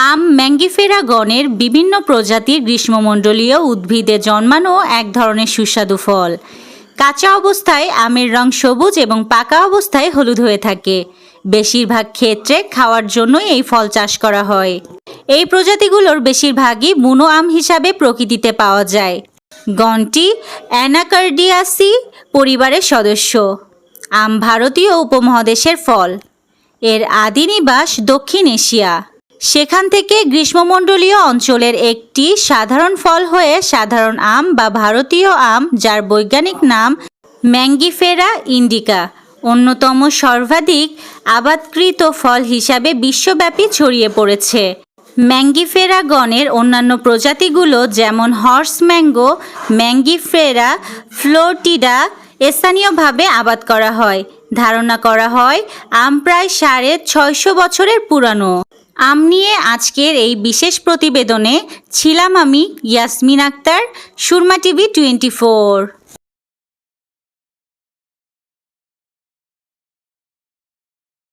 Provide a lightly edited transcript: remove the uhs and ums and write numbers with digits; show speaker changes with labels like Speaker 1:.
Speaker 1: আম Mangifera গণের বিভিন্ন প্রজাতির গ্রীষ্মমণ্ডলীয় উদ্ভিদে জন্মানো এক ধরনের সুস্বাদু ফল। কাঁচা অবস্থায় আমের রং সবুজ এবং পাকা অবস্থায় হলুদ হয়ে থাকে। বেশিরভাগ ক্ষেত্রে খাওয়ার জন্যই এই ফল চাষ করা হয়। এই প্রজাতিগুলোর বেশিরভাগই বুনো আম হিসাবে প্রকৃতিতে পাওয়া যায়। গণটি অ্যানাকার্ডিয়াসি পরিবারের সদস্য। আম ভারতীয় উপমহাদেশের ফল। এর আদি নিবাস দক্ষিণ এশিয়া। সেখান থেকে গ্রীষ্মমণ্ডলীয় অঞ্চলের একটি সাধারণ ফল হয়ে সাধারণ আম বা ভারতীয় আম, যার বৈজ্ঞানিক নাম ম্যাঙ্গিফেরা ইন্ডিকা, অন্যতম সর্বাধিক আবাদকৃত ফল হিসাবে বিশ্বব্যাপী ছড়িয়ে পড়েছে। ম্যাঙ্গিফেরা গণের অন্যান্য প্রজাতিগুলো যেমন হর্স ম্যাঙ্গো, ম্যাঙ্গিফেরা ফ্লোটিডা স্থানীয়ভাবে আবাদ করা হয়। ধারণা করা হয় আম প্রায় 650 বছরের পুরানো। আম নিয়ে আজকের এই বিশেষ প্রতিবেদনে ছিলাম আমি ইয়াসমিন আক্তার, সুরমা টিভি 24।